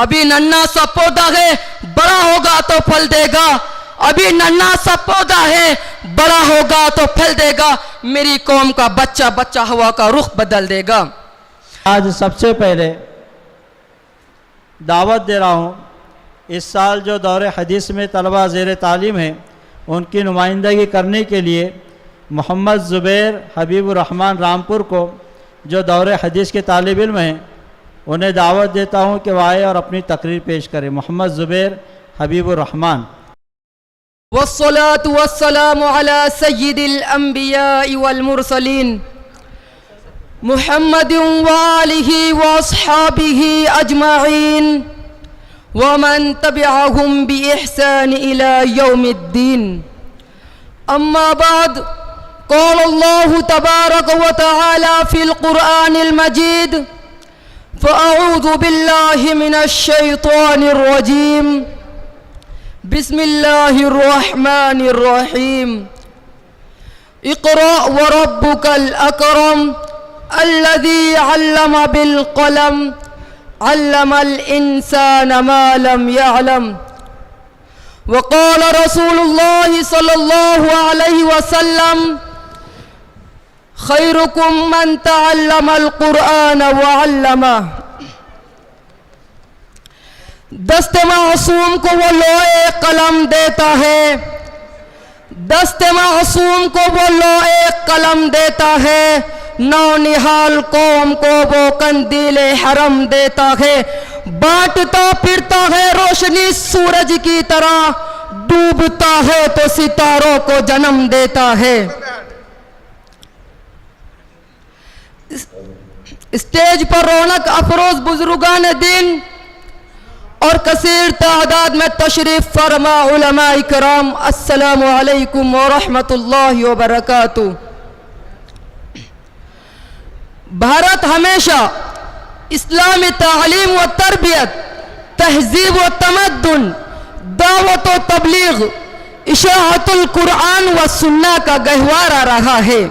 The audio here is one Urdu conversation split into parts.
ابھی ننھا سا پودا ہے بڑا ہوگا تو پھل دے گا، ابھی ننھا سا پودا ہے بڑا ہوگا تو پھل دے گا، میری قوم کا بچہ بچہ ہوا کا رخ بدل دے گا۔ آج سب سے پہلے دعوت دے رہا ہوں، اس سال جو دور حدیث میں طلبہ زیر تعلیم ہیں ان کی نمائندگی کرنے کے لیے محمد زبیر حبیب الرحمن رامپور کو جو دور حدیث کے طالب علم ہیں انہیں دعوت دیتا ہوں کہ وہ آئے اور اپنی تقریر پیش کریں۔ محمد زبیر حبیب الرحمن۔ والصلاة والسلام على سید الانبیاء والمرسلین محمد وآلہ واصحابہ اجمعین ومن تبعهم بإحسان إلى يوم الدين، أما بعد، قال الله تبارك وتعالى في القرآن المجيد: فأعوذ بالله من الشيطان الرجيم، بسم الله الرحمن الرحيم، اقرأ وربك الأكرم الذي علم بالقلم علم الإنسان ما لم يعلم۔ وقال رسول الله صلى الله عليه وسلم: خيركم من تعلم القرآن وعلمه۔ دست معصوم کو وہ لوحے قلم دیتا ہے، دست معصوم کو وہ لوحے قلم دیتا ہے، نونہال قوم کو وہ قندیل حرم دیتا ہے، بانٹتا پھرتا ہے روشنی سورج کی طرح، ڈوبتا ہے تو ستاروں کو جنم دیتا ہے۔ اسٹیج پر رونق افروز بزرگان دین اور کثیر تعداد میں تشریف فرما علماء کرام، السلام علیکم ورحمۃ اللہ وبرکاتہ۔ بھارت ہمیشہ اسلامی تعلیم و تربیت، تہذیب و تمدن، دعوت و تبلیغ، اشاعت القرآن و سنہ کا گہوارہ رہا ہے۔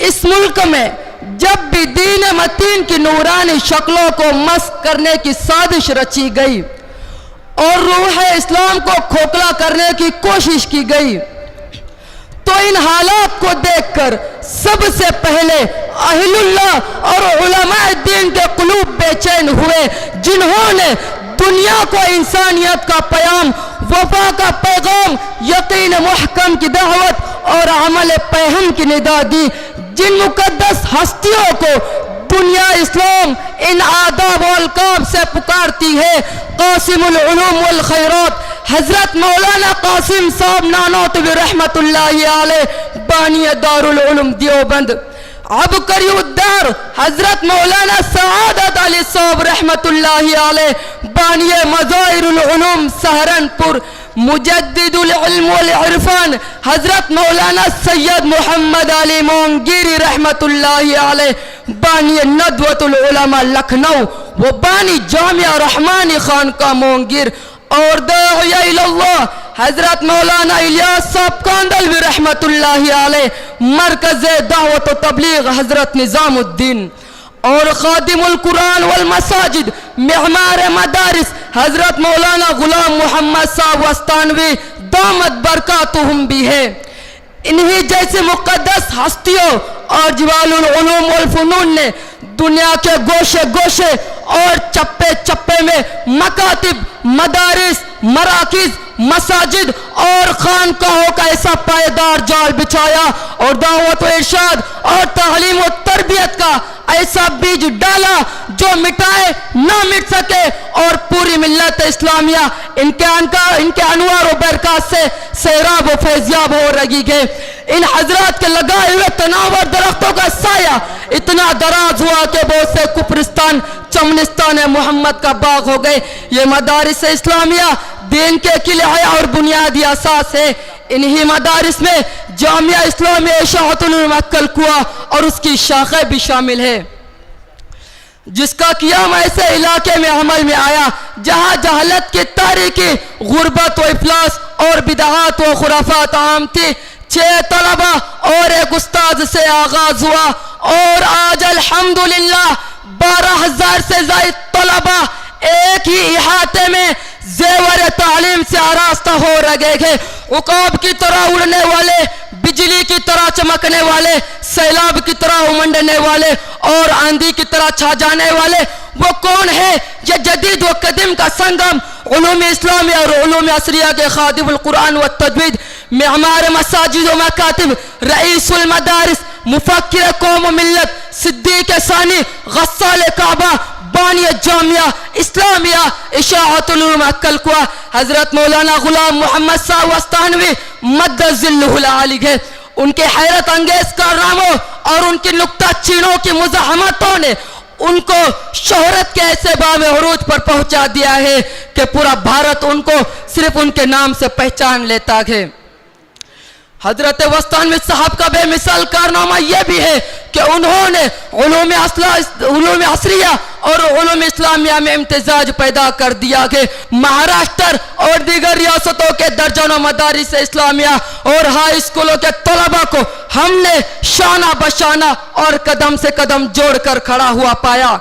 اس ملک میں جب بھی دین متین کی نورانی شکلوں کو مسخ کرنے کی سازش رچی گئی اور روح اسلام کو کھوکھلا کرنے کی کوشش کی گئی تو ان حالات کو دیکھ کر سب سے پہلے اہل اللہ اور علماء دین کے قلوب بے چین ہوئے، جنہوں نے دنیا کو انسانیت کا پیام، وفا کا پیغام، یقین محکم کی دعوت اور عمل پیہم کی ندا دی۔ جن مقدس ہستیوں کو دنیا اسلام ان آداب و القاب سے پکارتی ہے، قاسم العلوم والخیرات حضرت مولانا قاسم صاحب نانوتوی رحمت اللہ علیہ، بانی دار العلوم دیوبند، عبقری الدار حضرت مولانا سعادت علی صاحب رحمت اللہ علیہ، بانی مظاہر العلوم سہارنپور، مجدد العلم والعرفان حضرت مولانا سید محمد علی مونگیری رحمت اللہ علیہ، بانی ندوۃ العلماء لکھنؤ و بانی جامعہ رحمانی خانقاہ مونگیر، اور داعی اللہ حضرت مولانا الیاس صاحب کاندلوی رحمت اللہ علیہ، مرکز دعوت و تبلیغ حضرت نظام الدین، اور خادم القرآن والمساجد معمار مدارس حضرت مولانا غلام محمد صاحب وستانوی دامت برکاتہم بھی ہے۔ انہی جیسے مقدس ہستیوں اور جوال العلوم والفنون نے دنیا کے گوشے گوشے اور چپے چپے میں مکاتب، مدارس، مراکز، مساجد اور خانقاہوں کا ایسا پائیدار جال بچھایا اور دعوت و ارشاد اور تعلیم و تربیت کا ایسا بیج ڈالا جو مٹائے نہ مٹ سکے، اور پوری ملت اسلامیہ ان کے انوار و برکات سے سیراب و فیضیاب ہو رہی ہے۔ ان حضرات کے لگائے ہوئے تناور درختوں کا سایہ اتنا دراز ہوا کہ بہت سے کفرستان چمنستان محمد کا باغ ہو گئے۔ یہ مدارس اسلامیہ دین کے قلعہ اور بنیادی اساس ہے۔ انہی مدارس میں جامعہ اسلامیہ اشاعت العلوم کلکوا اور اس کی شاخیں بھی شامل ہے، جس کا قیام ایسے علاقے میں عمل میں آیا جہاں جہالت کی تاریکی، غربت و افلاس اور بدعات و خرافات عام تھی۔ 6 طلبہ اور ایک استاد سے آغاز ہوا اور آج الحمدللہ 12,000 سے زائد طلبہ ایک ہی احاطے میں زیور تعلیم سے آراستہ ہو رہے ہیں. عقاب کی طرح اڑنے والے، بجلی کی طرح چمکنے والے، سیلاب کی طرح امنڈنے والے اور آندھی کی طرح چھا جانے والے وہ کون ہے؟ یہ جدید و قدیم کا سنگم، علوم اسلامی اور علوم عصریہ کے خادم القرآن و تجوید، معمار مساجد و مکاتب، رئیس المدارس، مفکر قوم و ملت، صدیق ثانی، غسال کعبہ، بانی جامعہ اسلامیہ، اشاعت العلوم کلکوا، حضرت مولانا غلام محمد صاحب وستانوی مد ذلہ العالی ہے. ان کے حیرت انگیز کارناموں اور ان کی نکتہ چینوں کی مزاحمتوں نے ان کو شہرت کے ایسے بام عروج پر پہنچا دیا ہے کہ پورا بھارت ان کو صرف ان کے نام سے پہچان لیتا ہے. حضرت وستانوی صاحب کا بے مثال کارنامہ یہ بھی ہے کہ انہوں نے علوم عصریہ اور علوم اسلامیہ میں امتزاج پیدا کر دیا کہ مہاراشٹر اور دیگر ریاستوں کے درجنوں مدارس اسلامیہ اور ہائی اسکولوں کے طلباء کو ہم نے شانہ بشانہ اور قدم سے قدم جوڑ کر کھڑا ہوا پایا.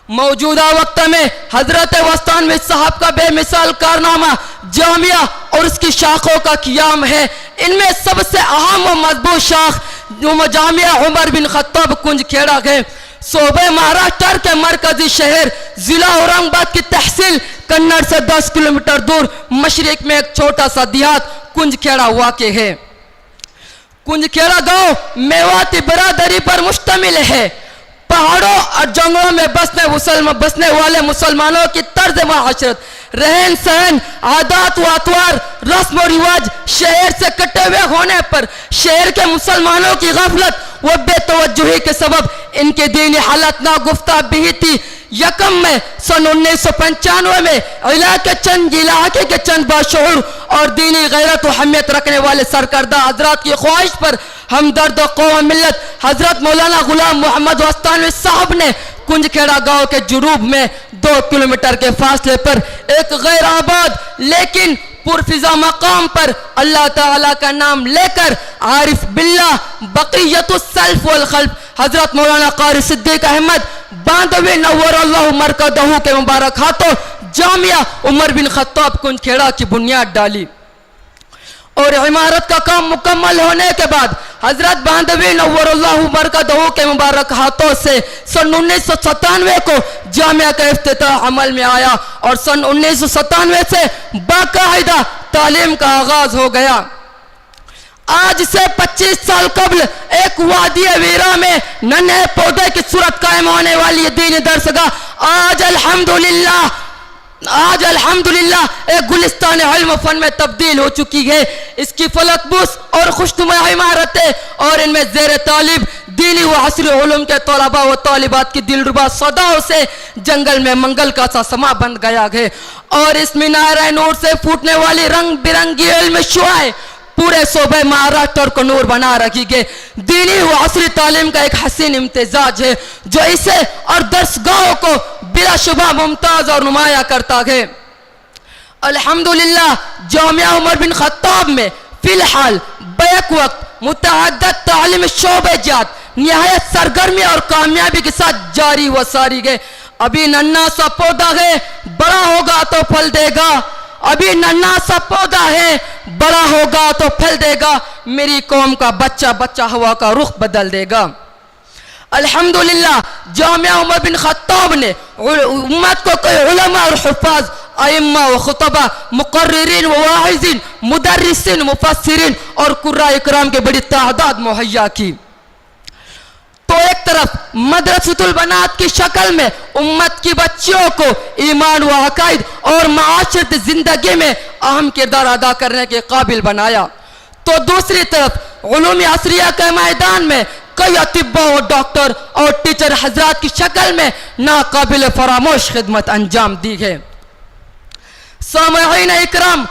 موجودہ وقت میں حضرت وستانوی صاحب کا بے مثال کارنامہ جامعہ اور اس کی شاخوں کا قیام ہے. ان میں سب سے اہم و مضبوط شاخ جامعہ عمر بن خطاب کنج کھیڑا ہے. صوبہ مہاراشٹر کے مرکزی شہر ضلع اورنگ آباد کی تحصیل کنڑ سے 10 کلومیٹر دور مشرق میں ایک چھوٹا سا دیہات کنج کھیڑا واقع ہے. کنج کھیڑا گاؤں میواتی برادری پر مشتمل ہے. پہاڑوں اور جنگلوں میں بسنے والے مسلمانوں کی طرز معاشرت، رہن سہن، عادات و اطوار، رسم و رواج شہر سے کٹے ہوئے ہونے پر شہر کے مسلمانوں کی غفلت و بے توجہی کے سبب ان کی دینی حالت ناگفتہ بھی تھی. یکم میں سن 1995 میں علاقے کے چند باشعور اور دینی غیرت و حمیت رکھنے والے سرکردہ حضرات کی خواہش پر ہمدرد قوم ملت حضرت مولانا غلام محمد وستانوی صاحب نے کنج کھیڑا گاؤں کے جنوب میں 2 کلومیٹر کے فاصلے پر ایک غیر آباد لیکن پرفضا مقام پر اللہ تعالیٰ کا نام لے کر عارف باللہ بقیت السلف والخلف حضرت مولانا قاری صدیق احمد باندوی نور اللہ مرکزہ کے مبارک ہاتھوں جامعہ عمر بن خطاب کنج کھیڑا کی بنیاد ڈالی. اور عمارت کا کام مکمل ہونے کے بعد حضرت باندوی نور اللہ مرکزہ کے مبارک ہاتھوں سے سن 1997 کو جامعہ کا افتتاح عمل میں آیا اور سن 1997 سے باقاعدہ تعلیم کا آغاز ہو گیا. آج سے 25 سال قبل ایک وادی ویرا میں ننھے پودے کی صورت قائم ہونے والی دینی درسگاہ آج الحمدللہ ایک گلستان علم و فن میں تبدیل ہو چکی ہے. اس کی فلک بوس اور خوشنما عمارتیں اور ان میں زیر تعلیم دینی و عصری علوم کے طلباء و طالبات کی دلربا صداؤں سے جنگل میں منگل کا سا سما بن گیا ہے. اور اس مینار نور سے پھوٹنے والی رنگ برنگی علم شعاعیں پورے صوبہ مہاراشٹر کو نور بنا رکھی گے. دینی و عصری تعلیم کا ایک حسین امتزاج ہے جو اسے اور درسگاہوں کو بلا شبہ ممتاز اور نمایاں کرتا ہے. الحمدللہ جامعہ عمر بن خطاب میں فی الحال بیک وقت متعدد تعلیم شعبے جات نہایت سرگرمی اور کامیابی کے ساتھ جاری و ساری ہے. ابھی ننھا سا پودا ہے، بڑا ہوگا تو پھل دے گا. ابھی ننھا سا پودا ہے، بڑا ہوگا تو پھل دے گا. میری قوم کا بچہ ہوا کا رخ بدل دے گا. الحمدللہ جامعہ عمر بن خطاب نے امت کو کئی علماء اور حفاظ، ائمہ و خطبہ، مقررین و واعظین، مدرسین، مفسرین اور قراء اکرام کی بڑی تعداد مہیا کی. تو ایک طرف مدرسۃ البنات کی شکل میں امت کی بچیوں کو ایمان و عقائد اور معاشرت زندگی میں اہم کردار ادا کرنے کے قابل بنایا، تو دوسری طرف علوم عصریہ کے میدان میں کئی اطباء و ڈاکٹر اور ٹیچر حضرات کی شکل میں ناقابل فراموش خدمت انجام دی ہے. سامعین اکرام،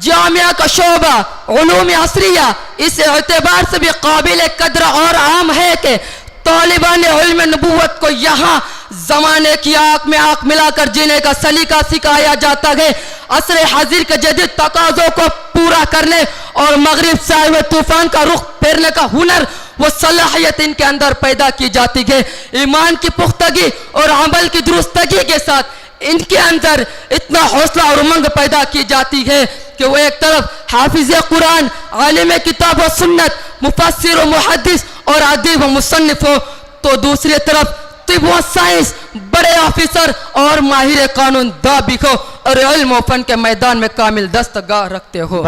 جامعہ کا شعبہ علوم عصریہ اس اعتبار سے بھی قابل قدر اور عام ہے کہ طالبان علم نبوت کو یہاں زمانے کی آنکھ میں آنکھ ملا کر جینے کا سلیقہ سکھایا جاتا ہے. عصر حاضر کے جدید تقاضوں کو پورا کرنے اور مغرب سے آئے ہوئے طوفان کا رخ پھیرنے کا ہنر وہ صلاحیت ان کے اندر پیدا کی جاتی ہے. ایمان کی پختگی اور عمل کی درستگی کے ساتھ ان کے اندر اتنا حوصلہ اور امنگ پیدا کی جاتی ہے کہ وہ ایک طرف حافظ قرآن، عالم کتاب و سنت، مفسر و محدث اور ادیب و مصنف ہو، تو دوسری طرف طب و سائنس بڑے آفیسر اور ماہر قانون داں بھی ہو اور علم و فن کے میدان میں کامل دستگاہ رکھتے ہو.